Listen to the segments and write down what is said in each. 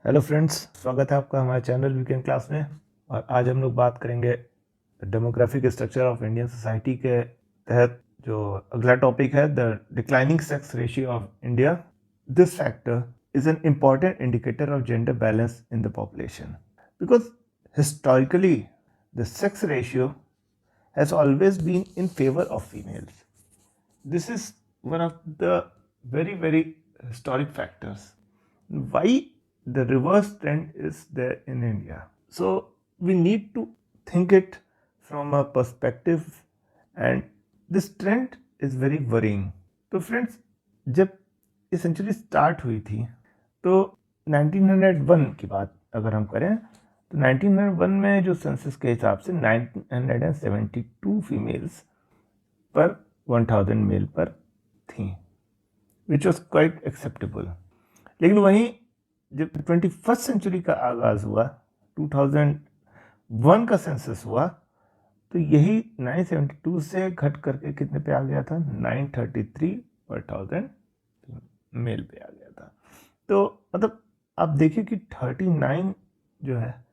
Hello friends, स्वागत है आपका हमारे चैनल वीकेंड क्लास में। और आज हम लोग बात करेंगे demographic structure of Indian society के तहत जो अगला टॉपिक है, the declining sex ratio of India. This factor is an important indicator of gender balance in the population because historically the sex ratio has always been in favor of females. This is one of the very historic factors. Why the reverse trend is there in India? So we need to think it from a perspective, and this trend is very worrying. तो friends, जब ये century start हुई थी तो 1901 की बात अगर हम करें तो 1901 में जो सेंसस के हिसाब से 972 फीमेल्स पर 1000 मेल पर थी, विच वॉज क्वाइट एक्सेप्टेबल। लेकिन वहीं जब 21st सेंचुरी का आगाज़ हुआ, 2001 का सेंसस हुआ, तो यही 972 से घट करके कितने पे आ गया था? 933 पर 1000 मेल पे आ गया था। तो मतलब आप देखिए कि 39 जो है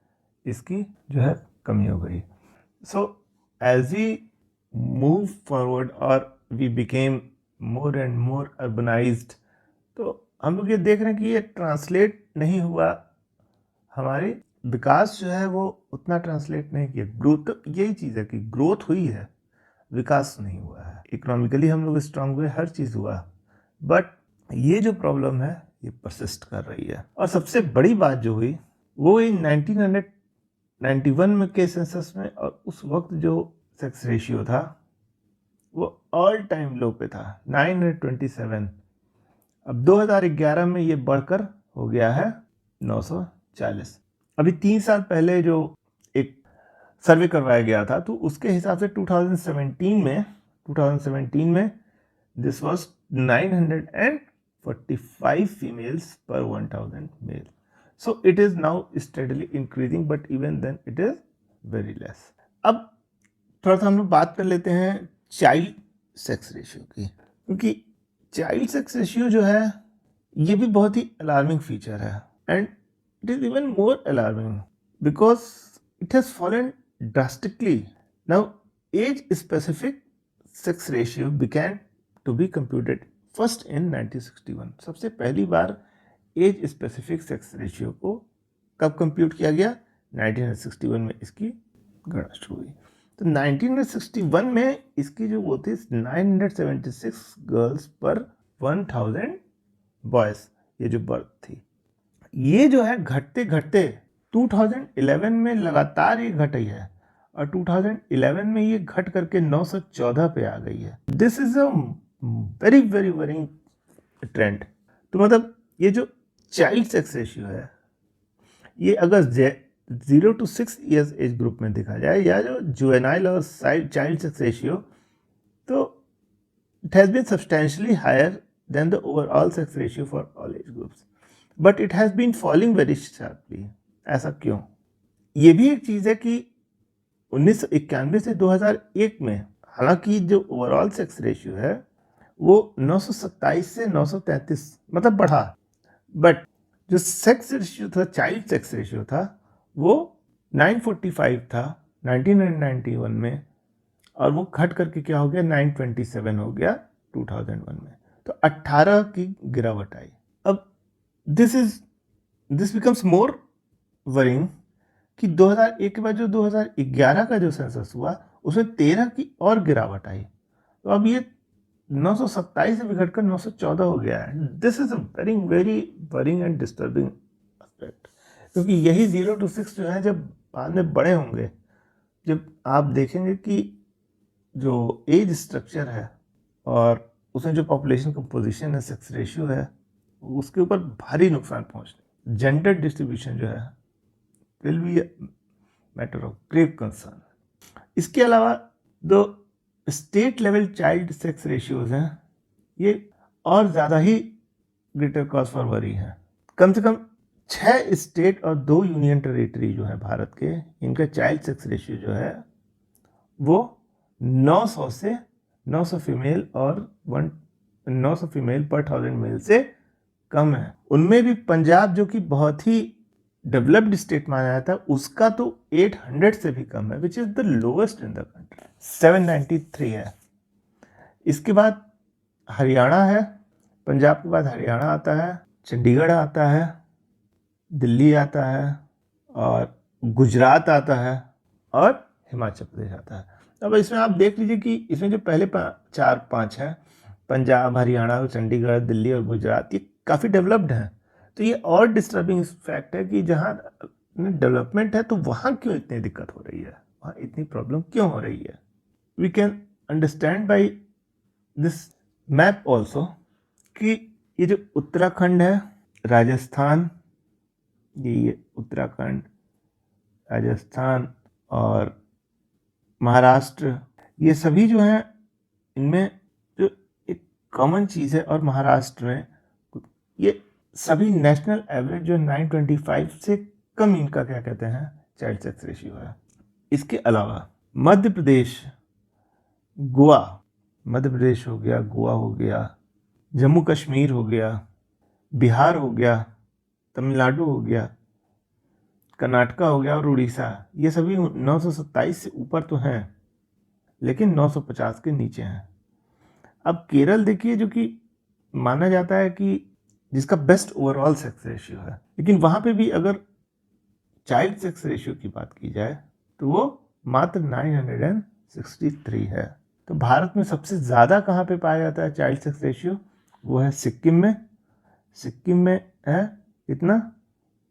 इसकी जो है कमी हो गई। So as we move forward और we became more and more urbanised, तो हम लोग ये देख रहे हैं कि ये ट्रांसलेट नहीं हुआ, हमारे विकास जो है वो उतना ट्रांसलेट नहीं किया। ग्रोथ तो यही चीज़ है कि ग्रोथ हुई है, विकास नहीं हुआ है। इकोनॉमिकली हम लोग स्ट्रांग हुए, हर चीज़ हुआ, बट ये जो प्रॉब्लम है ये परसिस्ट कर रही है। और सबसे बड़ी बात जो हुई वो इन 1991 में के सेंसस में, और उस वक्त जो सेक्स रेशियो था वो ऑल टाइम लो पे था, 927। अब 2011 में ये बढ़कर हो गया है 940। अभी 3 साल पहले जो एक सर्वे करवाया गया था तो उसके हिसाब से 2017 में दिस वाज 945 फीमेल्स पर 1000 mail. So it is now steadily increasing, but even then it is very less. अब थोड़ा सा हम लोग बात कर लेते हैं चाइल्ड सेक्स रेशियो की, क्योंकि चाइल्ड सेक्स रेशियो जो है ये भी बहुत ही अलार्मिंग फीचर है, and it is even more alarming because it has fallen drastically. Now age specific sex ratio began to be computed first in 1961। सबसे पहली बार एज स्पेसिफिक सेक्स रेशियो को कब कंप्यूट किया गया? 1961 में इसकी गणना शुरू हुई। तो 1961 में इसकी जो वो थी 976 गर्ल्स पर 1000 बॉयज, ये जो बर्थ थी, ये जो है घटते घटते 2011 में लगातार ये घटी है, और 2011 में ये घट करके 914 पे आ गई है। This is a very worrying trend. तो मतलब ये जो चाइल्ड सेक्स रेशियो है, ये अगर 0 to 6 ईयर्स एज ग्रुप में देखा जाए, या जो जुवेनाइल और चाइल्ड सेक्स रेशियो, तो it has been substantially higher than the overall sex ratio for all age groups, but it has been falling very sharply. ऐसा क्यों? ये भी एक चीज़ है कि 1991 से 2001 में हालांकि जो ओवरऑल सेक्स रेशियो है वो 927 से 933 मतलब बढ़ा, बट जो सेक्स रेशियो था, चाइल्ड सेक्स रेशियो था, वो 945 था 1991 में, और वो घट करके क्या हो गया? 927 हो गया 2001 में। तो 18 की गिरावट आई। अब दिस बिकम्स मोर वरिंग कि 2001 के बाद जो 2011 का जो सेंसस हुआ उसमें 13 की और गिरावट आई। तो अब ये 927 से बिगड़कर 914 हो गया है। This is a very worrying and disturbing aspect, क्योंकि यही 0 to 6 जो है जब बाद में बड़े होंगे, जब आप देखेंगे कि जो एज स्ट्रक्चर है और उसमें जो पॉपुलेशन कंपोजिशन है, सेक्स रेशियो है, उसके ऊपर भारी नुकसान पहुंचने, जेंडर डिस्ट्रीब्यूशन जो है will be matter of grave concern. इसके अलावा दो state level child sex ratios हैं, ये और ज़्यादा ही ग्रेटर कॉज फॉर वरी है। कम से कम 6 स्टेट और 2 यूनियन टेरिटरी जो है भारत के, इनका चाइल्ड सेक्स रेशियो जो है वो 900 से 900 फीमेल और 900 फीमेल पर 1000 मेल से कम है। उनमें भी पंजाब, जो कि बहुत ही डेवलप्ड स्टेट माना जाता है उसका तो 800 से भी कम है, which is the lowest in the country, 793 है। इसके बाद हरियाणा है, पंजाब के बाद हरियाणा आता है, चंडीगढ़ आता है, दिल्ली आता है, और गुजरात आता है, और हिमाचल प्रदेश आता है। अब इसमें आप देख लीजिए कि इसमें जो पहले 4-5 हैं, पंजाब, हरियाणा, चंडीगढ़, दिल्ली और गुजरात, ये काफ़ी डेवलप्ड हैं। तो ये और डिस्टर्बिंग फैक्ट है कि जहाँ डेवलपमेंट है तो वहाँ क्यों इतनी दिक्कत हो रही है, वहाँ इतनी प्रॉब्लम क्यों हो रही है। We can understand by this map also कि ये जो उत्तराखंड है, राजस्थान, ये उत्तराखंड, राजस्थान और महाराष्ट्र, ये सभी जो हैं इनमें जो एक कॉमन चीज़ है, और महाराष्ट्र में ये सभी नेशनल एवरेज जो 925 से कम इनका क्या कहते हैं चाइल्ड सेक्स रेशियो है। इसके अलावा मध्य प्रदेश, गोवा, मध्य प्रदेश हो गया, गोवा हो गया, जम्मू कश्मीर हो गया, बिहार हो गया, तमिलनाडु हो गया, कर्नाटका हो गया और उड़ीसा, ये सभी 927 से ऊपर तो हैं, लेकिन 950 के नीचे हैं। अब केरल देखिए, जो कि माना जाता है कि जिसका बेस्ट ओवरऑल सेक्स रेशियो है, लेकिन वहाँ पे भी अगर चाइल्ड सेक्स रेशियो की बात की जाए तो वो मात्र 963 है। तो भारत में सबसे ज़्यादा कहाँ पे पाया जाता है चाइल्ड सेक्स रेशियो, वो है सिक्किम में। सिक्किम में है कितना,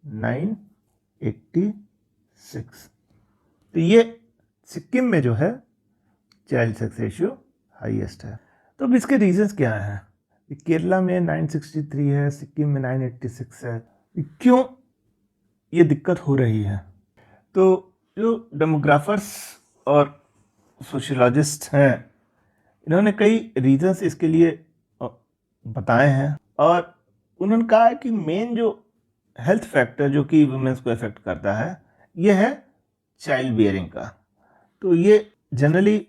986। तो ये सिक्किम में जो है चाइल्ड सेक्स रेशियो हाईएस्ट है। तो अब इसके रीजंस क्या हैं, केरला में 963 है, सिक्किम में 986 है, क्यों ये दिक्कत हो रही है। तो जो डेमोग्राफर्स और सोशियोलॉजिस्ट हैं, इन्होंने कई रीजंस इसके लिए बताए हैं, और उन्होंने कहा है कि मेन जो हेल्थ फैक्टर जो कि वुमेन्स को अफेक्ट करता है, ये है चाइल्ड बियरिंग का। तो ये जनरली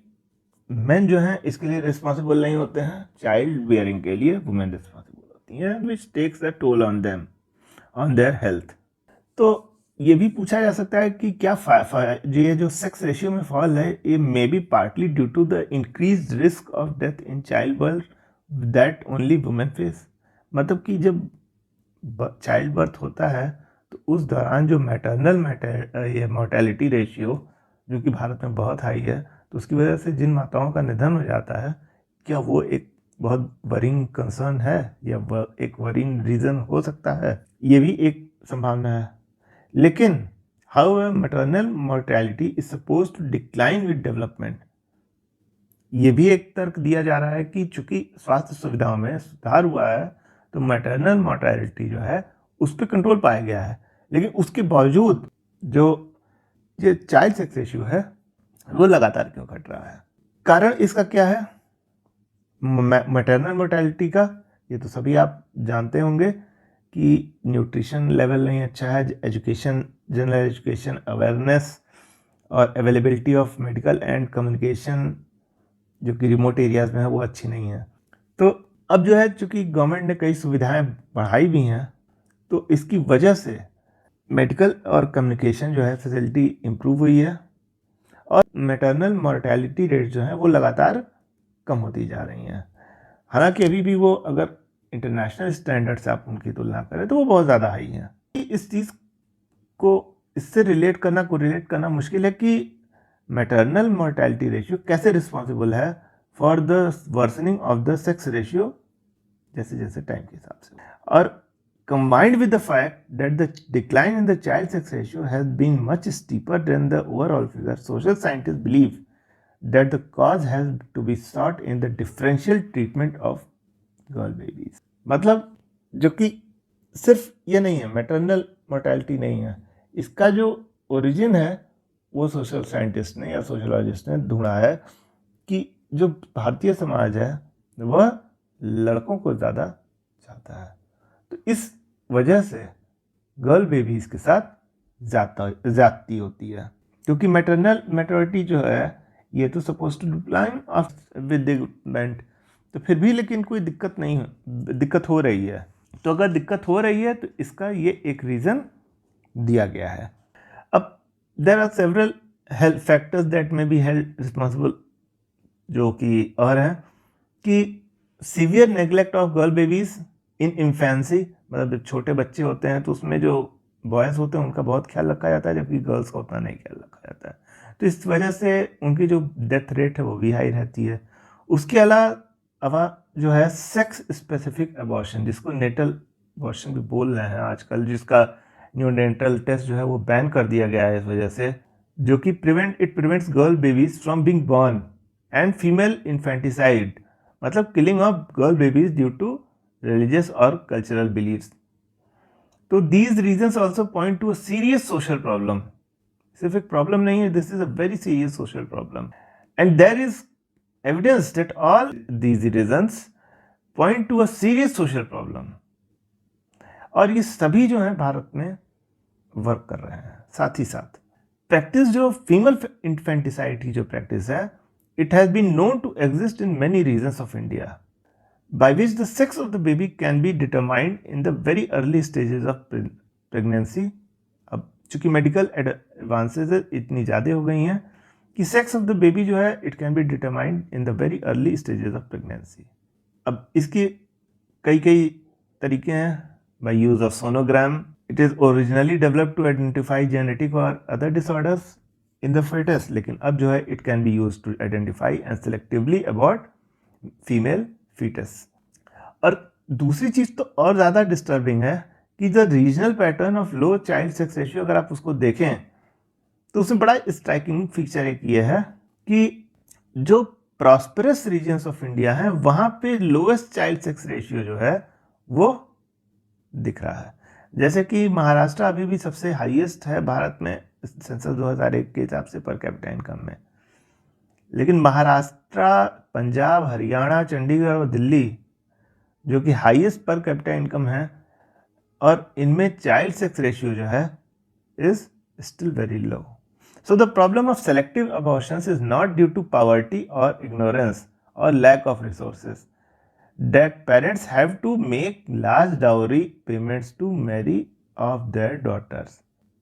मेन जो हैं इसके लिए रिस्पॉन्सिबल नहीं होते हैं, चाइल्ड बियरिंग के लिए वुमेन रिस्पॉन्सिबल होती हैं, which takes the toll on them, on their health. तो ये भी पूछा जा सकता है कि क्या ये जो सेक्स रेशियो में फॉल है, ये may be partly due to the increase risk of death in child birth that only women face. मतलब कि जब चाइल्ड बर्थ होता है तो उस दौरान जो ये मोर्टेलिटी रेशियो जो कि भारत में बहुत हाई है, तो उसकी वजह से जिन माताओं का निधन हो जाता है, क्या वो एक बहुत वरिंग कंसर्न है, या एक वरिंग रीज़न हो सकता है, ये भी एक संभावना है। लेकिन however maternal mortality is suppose to decline with development. ये भी एक तर्क दिया जा रहा है कि चूंकि स्वास्थ्य सुविधाओं में सुधार हुआ है तो मैटरनल मोर्टेलिटी जो है उस पर कंट्रोल पाया गया है, लेकिन उसके बावजूद जो ये चाइल्ड सेक्स रेशियो है वो लगातार क्यों घट रहा है। कारण इसका क्या है, मैटरनल मोर्टेलिटी का ये तो सभी आप जानते होंगे कि न्यूट्रिशन लेवल नहीं अच्छा है, एजुकेशन, जनरल एजुकेशन अवेयरनेस और availability of medical and communication जो कि रिमोट एरियाज़ में है वो अच्छी नहीं है। तो अब जो है चूँकि गवर्नमेंट ने कई सुविधाएं बढ़ाई भी हैं, तो इसकी वजह से मेडिकल और कम्युनिकेशन जो है फैसिलिटी इम्प्रूव हुई है, और मैटरनल मोर्टेलिटी रेट जो है वो लगातार कम होती जा रही हैं। हालांकि अभी भी वो अगर इंटरनेशनल स्टैंडर्ड से आप उनकी तुलना करें तो वो बहुत ज़्यादा हाई हैं। इस चीज़ को इससे रिलेट करना मुश्किल है कि मैटरनल मोर्टेलिटी रेशियो कैसे रिस्पॉन्सिबल है for the worsening of the sex ratio जैसे जैसे टाइम के हिसाब से, और combined with the fact that the decline in the child sex ratio has been much steeper than the overall figure, social scientists believe that the cause has to be sought in the differential treatment of girl babies। मतलब जो कि सिर्फ ये नहीं है, maternal mortality नहीं है, इसका जो ओरिजिन है वो सोशल साइंटिस्ट ने या सोशोलॉजिस्ट ने ढूंढा है कि जो भारतीय समाज है वह लड़कों को ज़्यादा चाहता है, तो इस वजह से गर्ल बेबीज के साथ ज्यादती होती है, क्योंकि मैटरनल मैटरिटी जो है ये तो suppose to decline of with development. तो फिर भी लेकिन कोई दिक्कत हो रही है। तो अगर दिक्कत हो रही है तो इसका ये एक रीज़न दिया गया है। अब there are several health factors that may be held responsible, जो कि और हैं कि severe neglect of girl babies in infancy, मतलब जब छोटे बच्चे होते हैं तो उसमें जो बॉयज़ होते हैं उनका बहुत ख्याल रखा जाता है, जबकि गर्ल्स का उतना नहीं ख्याल रखा जाता है। तो इस वजह से उनकी जो डेथ रेट है वो भी हाई रहती है। उसके अलावा जो है सेक्स स्पेसिफिक अबॉर्शन, जिसको नेटल अबॉर्शन भी बोल रहे हैं आजकल, जिसका न्यूनेटल टेस्ट जो है वो बैन कर दिया गया है इस वजह से, जो कि prevents girl babies from being born and female infanticide, मतलब killing of girl babies due to religious और कल्चरल बिलीव्स। तो these reasons also point to a serious social problem. सिर्फ एक प्रॉब्लम नहीं है, this is a very serious social problem, and there is evidence that all these reasons point to a serious social problem. और ये सभी जो है भारत में वर्क कर रहे हैं। साथ ही साथ प्रैक्टिस जो फीमेल इन्फेंटिसाइड की जो प्रैक्टिस है, it has been known to exist in many regions of India, by which the sex of the baby can be determined in the very early stages of pregnancy. अब चूंकि medical advances इतनी ज़्यादा हो गई हैं कि sex of the baby जो है it can be determined in the very early stages of pregnancy. अब इसके कई तरीके हैं। By use of sonogram, it is originally developed to identify genetic और other disorders in the fetus, लेकिन अब जो है it can be use to identify and selectively about female fetus। और दूसरी चीज़ तो और ज़्यादा डिस्टर्बिंग है कि the regional pattern of low child sex ratio, अगर आप उसको देखें तो उसमें बड़ा स्ट्राइकिंग फीचर एक ये है कि जो प्रॉस्पेरस रीजन्स ऑफ इंडिया है वहाँ पे लोएस्ट चाइल्ड सेक्स रेशियो जो है वो दिख रहा है। जैसे कि महाराष्ट्र अभी भी सबसे हाईएस्ट है भारत में सेंसस 2001 के हिसाब से पर कैपिटा इनकम में, लेकिन महाराष्ट्र, पंजाब, हरियाणा, चंडीगढ़ और दिल्ली जो कि हाईएस्ट पर कैपिटा इनकम है, और इनमें चाइल्ड सेक्स रेशियो जो है is still very low. So the problem of selective abortions is not due to poverty और इग्नोरेंस और lack of resources, that parents have to make large dowry payments to marry of their daughters।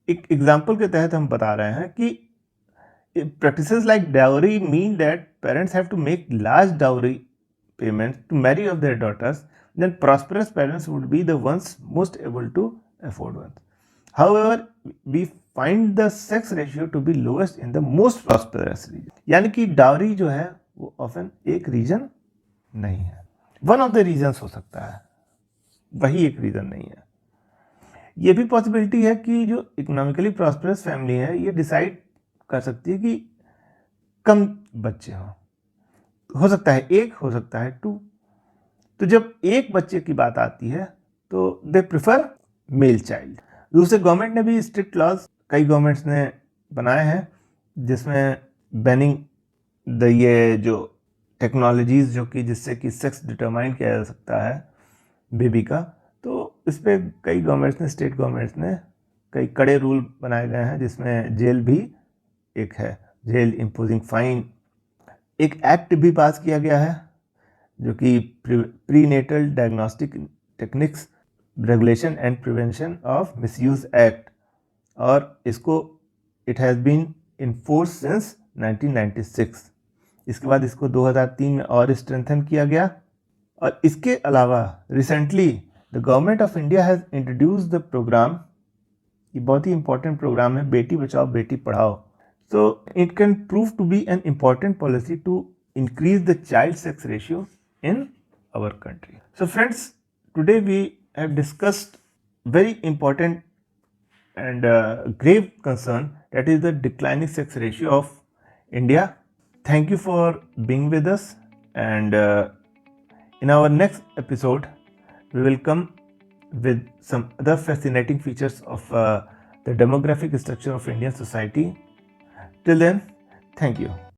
एक example के तहत हम बता रहे हैं कि practices like dowry mean that parents have to make large dowry payments to marry of their daughters, then prosperous parents would be the ones most able to afford one। However, we find the sex ratio to be lowest in the most prosperous region। यानी कि dowry जो है वो often एक reason नहीं है, one of the reasons हो सकता है, वही एक रीजन नहीं है। ये भी पॉसिबिलिटी है कि जो इकोनॉमिकली प्रॉस्परस फैमिली है ये डिसाइड कर सकती है कि कम बच्चे हों, हो सकता है एक, हो सकता है टू। तो जब एक बच्चे की बात आती है तो दे प्रिफर मेल चाइल्ड। दूसरे गवर्नमेंट ने भी स्ट्रिक्ट लॉज कई गवर्नमेंट्स ने बनाए हैं जिसमें बैनिंग द ये जो टेक्नोलॉजीज़ जो कि जिससे कि सेक्स डिटरमाइन किया जा सकता है बेबी का, तो इस पर कई गवर्नमेंट्स ने, स्टेट गवर्नमेंट्स ने कई कड़े रूल बनाए गए हैं, जिसमें जेल भी एक है, जेल इम्पोजिंग फाइन। एक एक्ट भी पास किया गया है जो कि prenatal diagnostic techniques regulation and prevention of misuse act, और इसको it has been in force since 1996। इसके बाद इसको 2003 में और स्ट्रेंथन किया गया। और इसके अलावा recently the government of India has introduce the programme, ये बहुत ही इंपॉर्टेंट प्रोग्राम है, बेटी Bachao Beti Padhao. So it can prove to be an important policy to increase the child sex ratio in our country. So friends, today we have discussed very important and grave concern, that is the declining sex ratio of India. Thank you for being with us, and in our next episode we will come with some other fascinating features of the demographic structure of Indian society. Till then, thank you.